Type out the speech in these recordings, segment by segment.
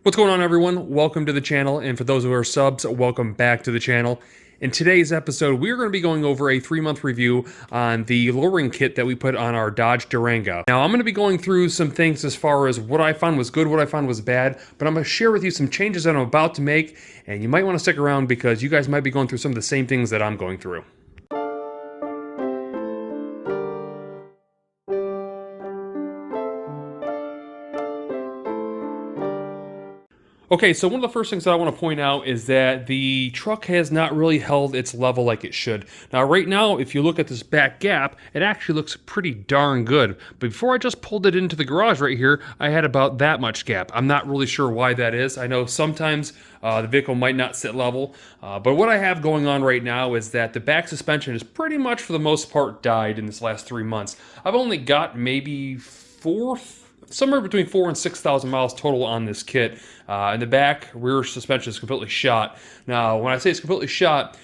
What's going on, everyone? Welcome to the channel, and for those who are subs, welcome back to the channel. In today's episode, we're going to be going over a 3-month review on the lowering kit that we put on our Dodge Durango. Now, I'm going to be going through some things as far as what I found was good, what I found was bad, but I'm going to share with you some changes that I'm about to make, and you might want to stick around because you guys might be going through some of the same things that I'm going through. Okay, so one of the first things that I want to point out is that the truck has not really held its level like it should. Now, right now, if you look at this back gap, it actually looks pretty darn good. But before I just pulled it into the garage right here, I had about that much gap. I'm not really sure why that is. I know sometimes the vehicle might not sit level, but what I have going on right now is that the back suspension is pretty much, for the most part, died in this last 3 months. I've only got maybe somewhere between 4,000 and 6,000 miles total on this kit. And the back rear suspension is completely shot. Now, when I say it's completely shot,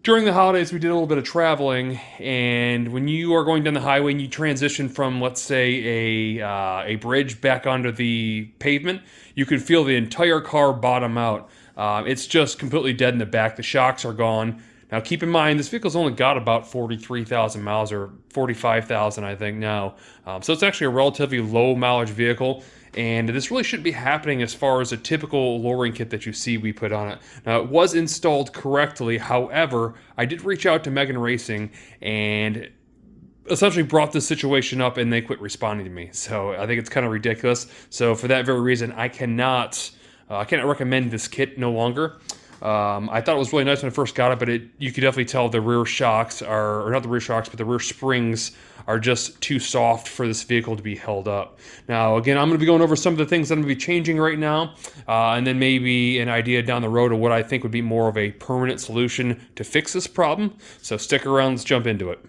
during the holidays we did a little bit of traveling, and when you are going down the highway and you transition from, let's say, a bridge back onto the pavement, you can feel the entire car bottom out. It's just completely dead in the back. The shocks are gone. Now, keep in mind, this vehicle's only got about 43,000 miles, or 45,000, I think, now. So it's actually a relatively low mileage vehicle, and this really shouldn't be happening as far as a typical lowering kit that you see we put on it. Now, it was installed correctly. However, I did reach out to Megan Racing and essentially brought this situation up, and they quit responding to me. So I think it's kind of ridiculous. So for that very reason, I cannot recommend this kit no longer. I thought it was really nice when I first got it, but you could definitely tell the rear shocks or not the rear shocks, but the rear springs are just too soft for this vehicle to be held up. Now, again, I'm going to be going over some of the things that I'm going to be changing right now, and then maybe an idea down the road of what I think would be more of a permanent solution to fix this problem. So stick around, let's jump into it.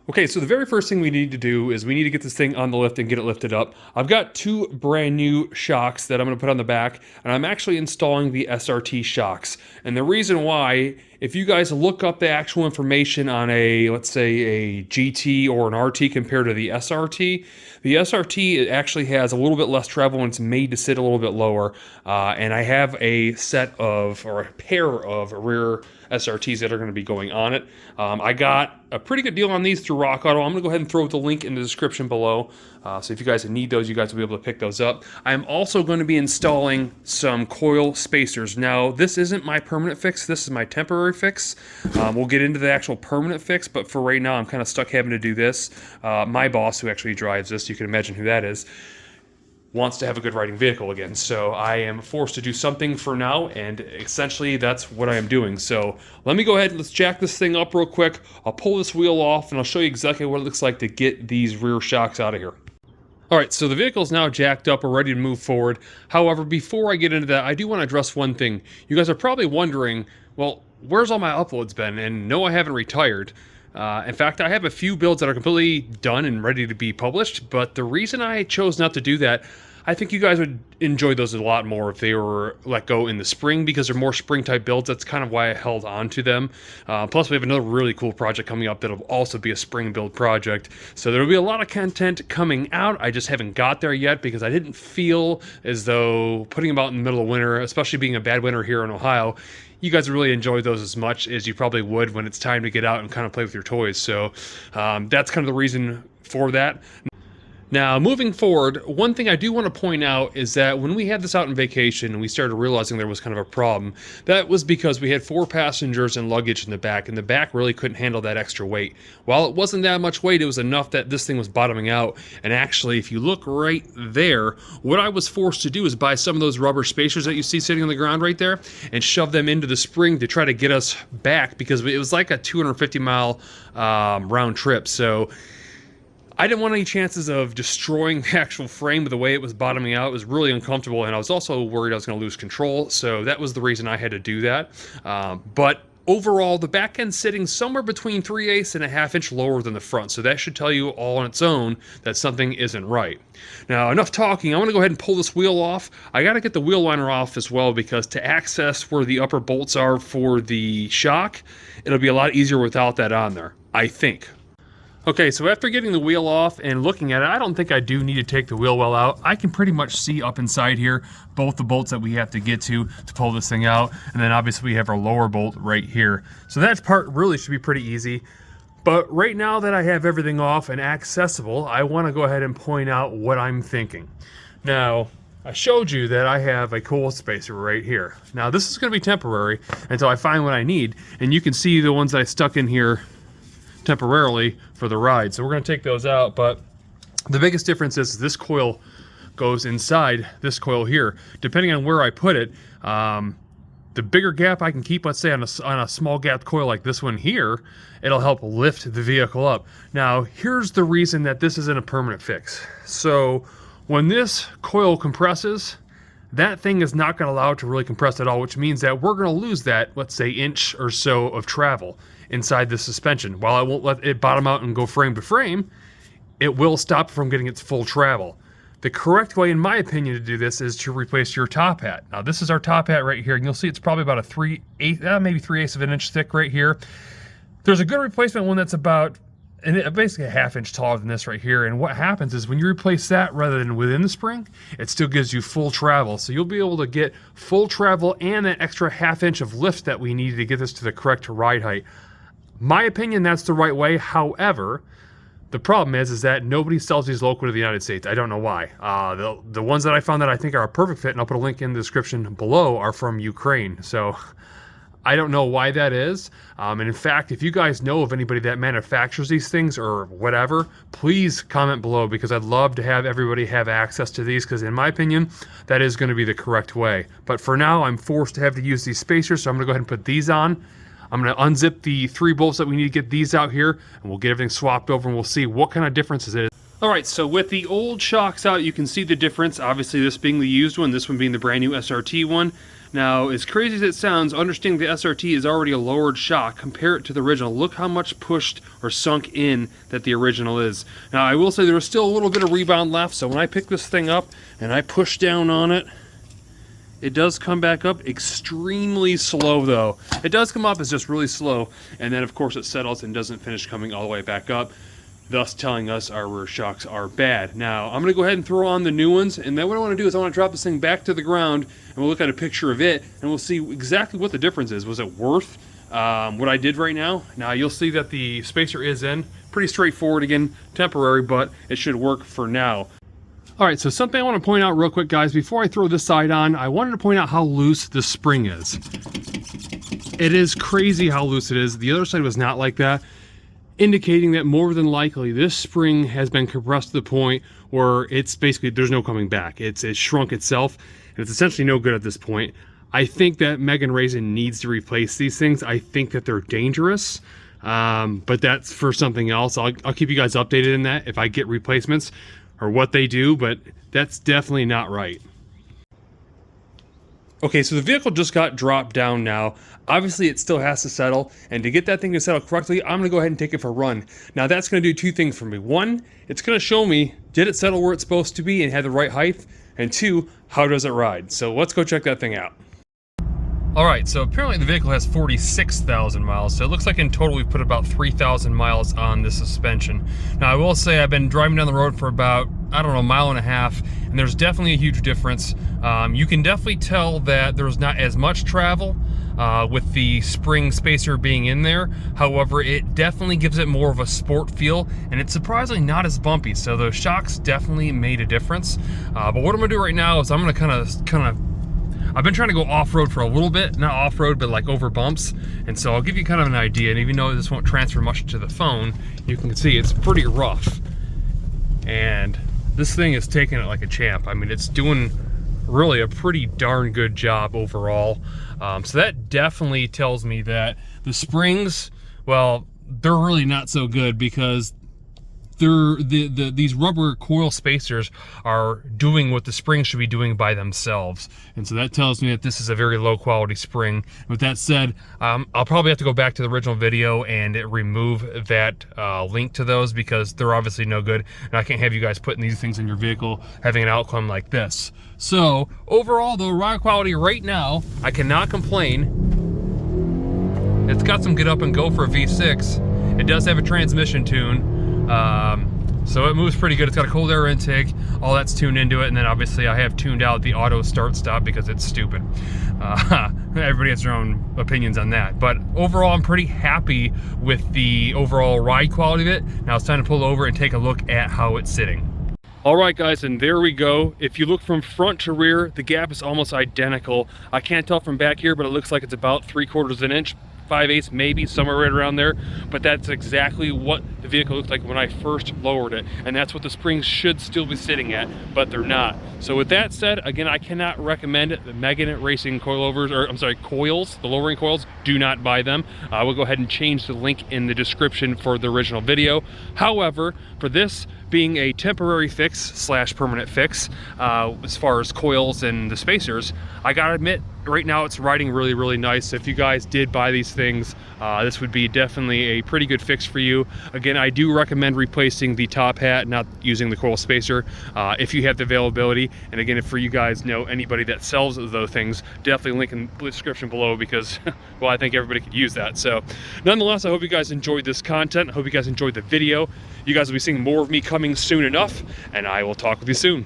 Okay, so the very first thing we need to do is we need to get this thing on the lift and get it lifted up. I've got 2 brand new shocks that I'm going to put on the back, and I'm actually installing the SRT shocks. And the reason why, if you guys look up the actual information on let's say a GT or an RT compared to the SRT it actually has a little bit less travel and it's made to sit a little bit lower. And I have a pair of rear SRTs that are going to be going on it. I got a pretty good deal on these through Rock Auto. I'm going to go ahead and throw the link in the description below. So if you guys need those, you guys will be able to pick those up. I'm also going to be installing some coil spacers. Now, this isn't my permanent fix. This is my temporary fix. We'll get into the actual permanent fix, but for right now, I'm kind of stuck having to do this. My boss, who actually drives this, you can imagine who that is, wants to have a good riding vehicle again. So I am forced to do something for now, and essentially that's what I am doing. So let me go ahead and let's jack this thing up real quick. I'll pull this wheel off and I'll show you exactly what it looks like to get these rear shocks out of here. Alright, so the vehicle is now jacked up, we're ready to move forward. However, before I get into that, I do want to address one thing. You guys are probably wondering, well, where's all my uploads been? And no, I haven't retired. In fact, I have a few builds that are completely done and ready to be published, but the reason I chose not to do that, I think you guys would enjoy those a lot more if they were let go in the spring, because they're more spring type builds. That's kind of why I held on to them. Plus, we have another really cool project coming up that'll also be a spring build project. So there will be a lot of content coming out. I just haven't got there yet because I didn't feel as though putting them out in the middle of winter, especially being a bad winter here in Ohio, you guys really enjoy those as much as you probably would when it's time to get out and kind of play with your toys. So that's kind of the reason for that. Now, moving forward, one thing I do want to point out is that when we had this out on vacation and we started realizing there was kind of a problem, that was because we had 4 passengers and luggage in the back, and the back really couldn't handle that extra weight. While it wasn't that much weight, it was enough that this thing was bottoming out. And actually, if you look right there, what I was forced to do is buy some of those rubber spacers that you see sitting on the ground right there and shove them into the spring to try to get us back, because it was like a 250-mile round trip. So I didn't want any chances of destroying the actual frame with the way it was bottoming out. It was really uncomfortable, and I was also worried I was going to lose control, so that was the reason I had to do that. But overall, the back end's sitting somewhere between 3/8 and a ½ inch lower than the front, so that should tell you all on its own that something isn't right. Now, enough talking. I want to go ahead and pull this wheel off. I got to get the wheel liner off as well, because to access where the upper bolts are for the shock, it'll be a lot easier without that on there, I think. Okay, so after getting the wheel off and looking at it, I don't think I do need to take the wheel well out. I can pretty much see up inside here both the bolts that we have to get to pull this thing out, and then obviously we have our lower bolt right here. So that part really should be pretty easy. But right now that I have everything off and accessible, I want to go ahead and point out what I'm thinking. Now, I showed you that I have a coil spacer right here. Now this is going to be temporary until I find what I need, and you can see the ones that I stuck in here temporarily for the ride. So we're going to take those out, but the biggest difference is this coil goes inside this coil here. Depending on where I put it, the bigger gap I can keep, let's say on a small gap coil like this one here, it'll help lift the vehicle up. Now, here's the reason that this isn't a permanent fix. So when this coil compresses, that thing is not going to allow it to really compress at all, which means that we're going to lose that, let's say, inch or so of travel inside the suspension. While I won't let it bottom out and go frame to frame, it will stop from getting its full travel. The correct way, in my opinion, to do this is to replace your top hat. Now, this is our top hat right here, and you'll see it's probably about a maybe 3/8 of an inch thick right here. There's a good replacement one that's about basically a ½ inch taller than this right here, and what happens is when you replace that rather than within the spring, it still gives you full travel. So you'll be able to get full travel and that extra ½ inch of lift that we need to get this to the correct ride height. My opinion, that's the right way. However, the problem is that nobody sells these local to the United States. I don't know why. The ones that I found that I think are a perfect fit, and I'll put a link in the description below, are from Ukraine. So I don't know why that is. And in fact, if you guys know of anybody that manufactures these things or whatever, please comment below, because I'd love to have everybody have access to these, because in my opinion, that is going to be the correct way. But for now, I'm forced to have to use these spacers, so I'm going to go ahead and put these on. I'm going to unzip the 3 bolts that we need to get these out here, and we'll get everything swapped over, and we'll see what kind of differences it is. All right, so with the old shocks out, you can see the difference. Obviously, this being the used one, this one being the brand new SRT one. Now, as crazy as it sounds, understanding the SRT is already a lowered shock. Compare it to the original. Look how much pushed or sunk in that the original is. Now, I will say there was still a little bit of rebound left, so when I pick this thing up and I push down on it, it does come back up extremely slow though. It does come up, it's just really slow. And then of course it settles and doesn't finish coming all the way back up, thus telling us our rear shocks are bad. Now, I'm gonna go ahead and throw on the new ones, and then what I wanna do is I wanna drop this thing back to the ground, and we'll look at a picture of it, and we'll see exactly what the difference is. Was it worth what I did right now? Now you'll see that the spacer is in. Pretty straightforward, again, temporary, but it should work for now. All right, so something I want to point out real quick, guys, before I throw this side on, I wanted to point out how loose the spring is. It is crazy how loose it is. The other side was not like that, indicating that more than likely this spring has been compressed to the point where it's basically, there's no coming back. It's shrunk itself, and it's essentially no good at this point. I think that Megan Raisin needs to replace these things. I think that they're dangerous, but that's for something else. I'll keep you guys updated in that if I get replacements or what they do, but that's definitely not right. Okay, so the vehicle just got dropped down now. Obviously, it still has to settle, and to get that thing to settle correctly, I'm gonna go ahead and take it for a run. Now, that's gonna do 2 things for me. 1, it's gonna show me, did it settle where it's supposed to be and have the right height? And 2, how does it ride? So let's go check that thing out. All right, so apparently the vehicle has 46,000 miles, so it looks like in total we've put about 3,000 miles on the suspension. Now, I will say I've been driving down the road for about, I don't know, a mile and a half, and there's definitely a huge difference. You can definitely tell that there's not as much travel with the spring spacer being in there. However, it definitely gives it more of a sport feel, and it's surprisingly not as bumpy, so those shocks definitely made a difference. But what I'm gonna do right now is I'm gonna kind of I've been trying to go off-road for a little bit, not off-road, but like over bumps. And so I'll give you kind of an idea. And even though this won't transfer much to the phone, you can see it's pretty rough. And this thing is taking it like a champ. I mean, it's doing really a pretty darn good job overall. So that definitely tells me that the springs, well, they're really not so good, because these rubber coil spacers are doing what the springs should be doing by themselves. And so that tells me that this is a very low quality spring. With that said, I'll probably have to go back to the original video and remove that link to those, because they're obviously no good. And I can't have you guys putting these things in your vehicle having an outcome like this. So overall, the ride quality right now, I cannot complain. It's got some get up and go for a V6. It does have a transmission tune. So it moves pretty good. It's got a cold air intake, all that's tuned into it, and then obviously I have tuned out the auto start stop because it's stupid. Everybody has their own opinions on that, but overall I'm pretty happy with the overall ride quality of it. Now it's time to pull over and take a look at how it's sitting. All right, guys, and there we go. If you look from front to rear, the gap is almost identical. I can't tell from back here, but it looks like it's about 3/4 of an inch, 5/8 maybe, somewhere right around there. But that's exactly what the vehicle looked like when I first lowered it, and that's what the springs should still be sitting at, but they're not. So with that said, again, I cannot recommend the Magnet Racing coilovers, or I'm sorry, coils, the lowering coils. Do not buy them. I will go ahead and change the link in the description for the original video. However, for this being a temporary fix slash permanent fix, as far as coils and the spacers, I gotta admit, right now it's riding really, really nice. If you guys did buy these things, this would be definitely a pretty good fix for you. Again, I do recommend replacing the top hat, not using the coil spacer, if you have the availability. And again, if for you guys know anybody that sells those things, definitely link in the description below because, well, I think everybody could use that. So nonetheless, I hope you guys enjoyed this content. I hope you guys enjoyed the video. You guys will be seeing more of me coming soon enough, and I will talk with you soon.